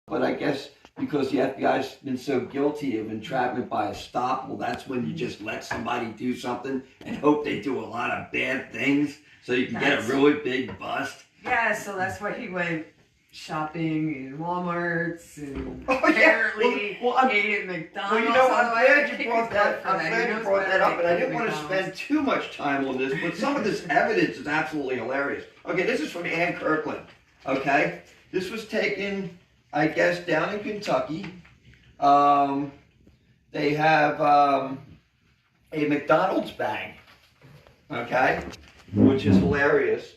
But I guess because the FBI's been so guilty of entrapment by estoppel, that's when you just let somebody do something and hope they do a lot of bad things so you can get a really big bust. Yeah, so that's why he went shopping in Walmarts and apparently ate at McDonald's. Well, you know, I'm glad you brought that up, and I didn't want to spend too much time on this, but some of this evidence is absolutely hilarious. Okay, this is from Ann Kirkland, okay? This was taken, I guess, down in Kentucky. They have a McDonald's bag, okay, which is hilarious.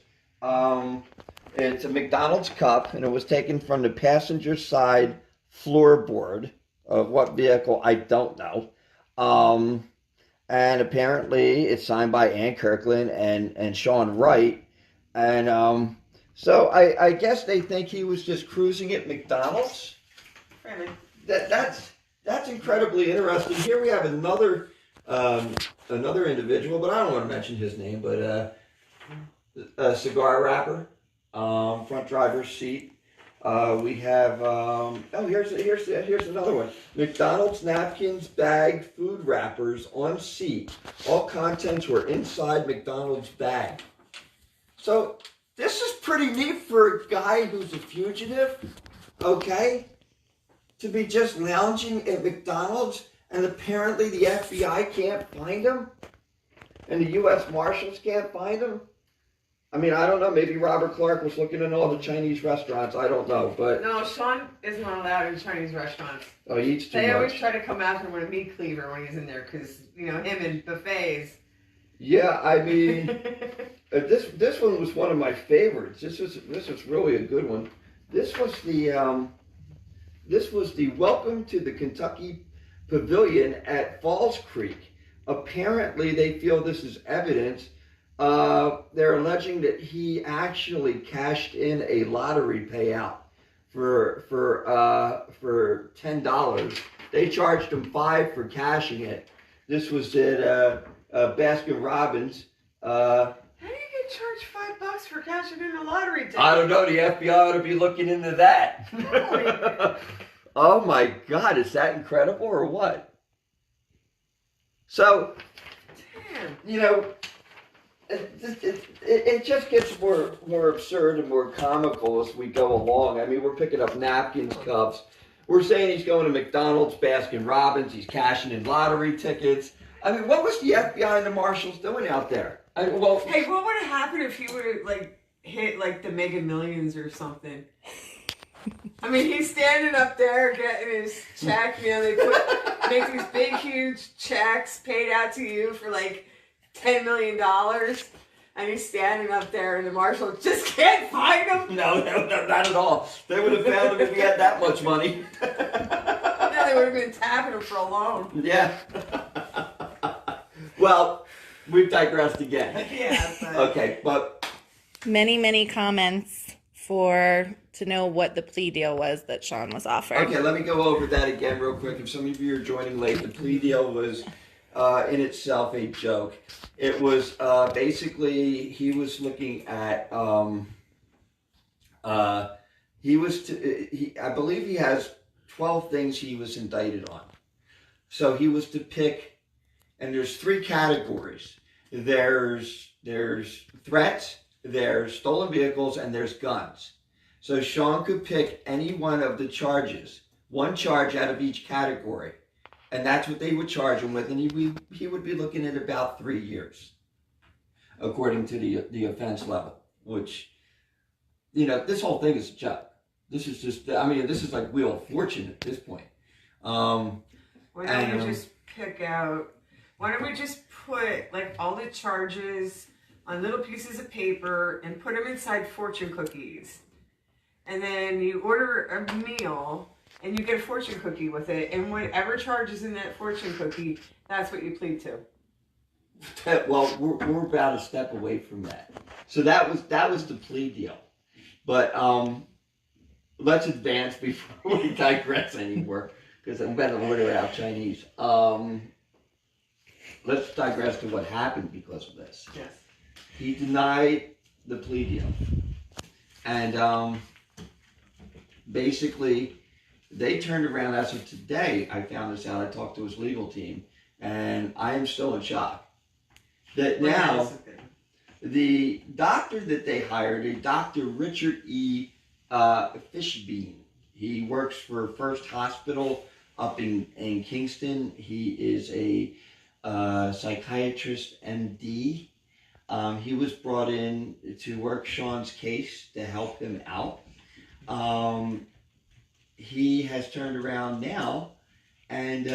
It's a McDonald's cup, and it was taken from the passenger side floorboard of what vehicle, I don't know. And apparently it's signed by Ann Kirkland and Shawn Wright. And so I guess they think he was just cruising at McDonald's. Really? That's incredibly interesting. Here we have another individual, but I don't want to mention his name, but a cigar wrapper. Front driver's seat. We have here's another one. McDonald's napkins, bag, food wrappers on seat. All contents were inside McDonald's bag. So this is pretty neat for a guy who's a fugitive, okay, to be just lounging at McDonald's, and apparently the FBI can't find him, and the US Marshals can't find him. I mean, I don't know. Maybe Robert Clark was looking in all the Chinese restaurants. I don't know, but no, Shawn isn't allowed in Chinese restaurants. Oh, he eats too much. They always try to come after him with a meat cleaver when he's in there, because him and buffets. Yeah, I mean, this one was one of my favorites. This was really a good one. This was the Welcome to the Kentucky Pavilion at Falls Creek. Apparently, they feel this is evidence. They're alleging that he actually cashed in a lottery payout for $10. They charged him $5 for cashing it. This was at Baskin Robbins. How do you get charged $5 for cashing in a lottery ticket? I don't know. The FBI ought to be looking into that. Really? Oh my God, is that incredible or what? So, damn. It just gets more absurd and more comical as we go along. I mean, we're picking up napkins, cups. We're saying he's going to McDonald's, Baskin Robbins. He's cashing in lottery tickets. I mean, what was the FBI and the Marshals doing out there? Hey, what would have happened if he would have hit the Mega Millions or something? I mean, he's standing up there getting his check. They make these big, huge checks paid out to you for $10 million, and he's standing up there, and the marshal just can't find him. No, not at all. They would have found him if he had that much money. Yeah, they would have been tapping him for a loan. Yeah. Well, we've digressed again. Yeah. Okay, but many comments to know what the plea deal was that Shawn was offered. Okay, let me go over that again real quick. If some of you are joining late, the plea deal was in itself a joke. It was basically he was looking at I believe he has 12 things he was indicted on. So he was to pick, and there's 3 categories. There's threats, there's stolen vehicles, and there's guns. So Shawn could pick any one of the charges, one charge out of each category. And that's what they would charge him with, and he would be looking at about 3 years, according to the offense level. Which, this whole thing is a joke. This is just, this is like Wheel of Fortune at this point. Why don't we just why don't we just put all the charges on little pieces of paper and put them inside fortune cookies, and then you order a meal. And you get a fortune cookie with it, and whatever charge is in that fortune cookie, that's what you plead to. Well, we're about a step away from that. So that was the plea deal. But let's advance before we digress anymore, because I'm going to order out Chinese. Let's digress to what happened because of this. Yes. He denied the plea deal, and basically they turned around as of today. I found this out. I talked to his legal team, and I am still in shock. That now, the doctor that they hired, a Dr. Richard E. Fischbein, he works for First Hospital up in Kingston. He is a psychiatrist, MD. He was brought in to work Shawn's case to help him out. He has turned around now and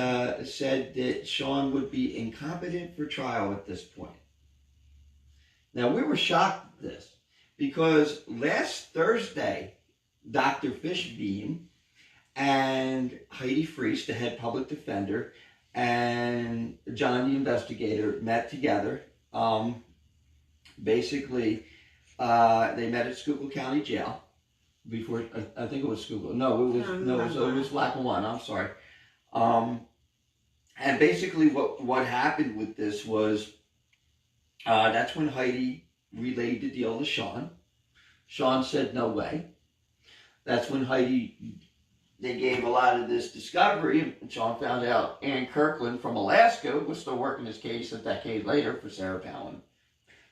said that Shawn would be incompetent for trial at this point. Now, we were shocked at this because last Thursday, Dr. Fischbein and Heidi Friest, the head public defender, and John, the investigator, met together. Basically, they met at Schuylkill County Jail before. I think it was Schuylkill. It was Lackawanna. I'm sorry. And basically, what happened with this was that's when Heidi relayed the deal to Shawn. Shawn said no way. That's when they gave a lot of this discovery, and Shawn found out Ann Kirkland from Alaska was still working his case a decade later for Sarah Palin.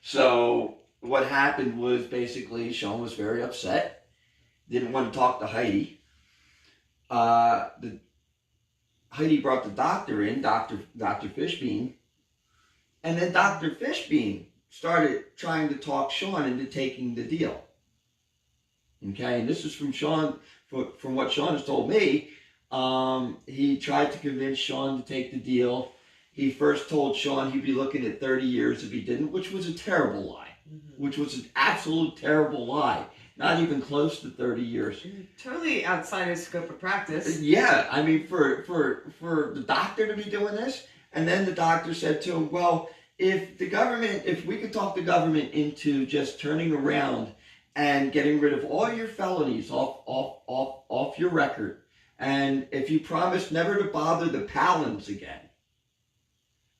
So what happened was basically Shawn was very upset, didn't want to talk to Heidi. Heidi brought the doctor in, Dr. Fischbein, and then Dr. Fischbein started trying to talk Shawn into taking the deal. Okay, and this is from Shawn, from what Shawn has told me. He tried to convince Shawn to take the deal. He first told Shawn he'd be looking at 30 years if he didn't, which was a terrible lie. Which was an absolute terrible lie. Not even close to 30 years. Totally outside his scope of practice. Yeah, I mean, for the doctor to be doing this, and then the doctor said to him, well, if we could talk the government into just turning around and getting rid of all your felonies off your record, and if you promise never to bother the Palins again,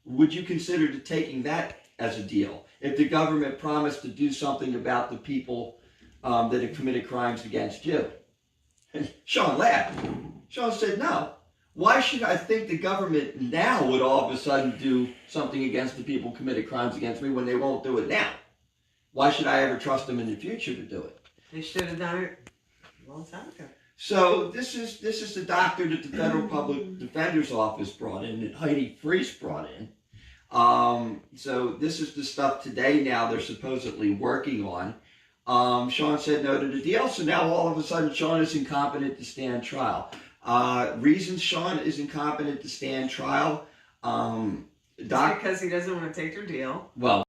would you consider taking that as a deal? If the government promised to do something about the people that have committed crimes against you. And Shawn laughed. Shawn said, no. Why should I think the government now would all of a sudden do something against the people who committed crimes against me when they won't do it now? Why should I ever trust them in the future to do it? They should have done it a long time ago. So this is the doctor that the Federal Public Defender's Office brought in, that Heidi Friest brought in. So this is the stuff today now they're supposedly working on. Shawn said no to the deal, so now all of a sudden Shawn is incompetent to stand trial. Reasons Shawn is incompetent to stand trial. Because he doesn't want to take their deal. Well,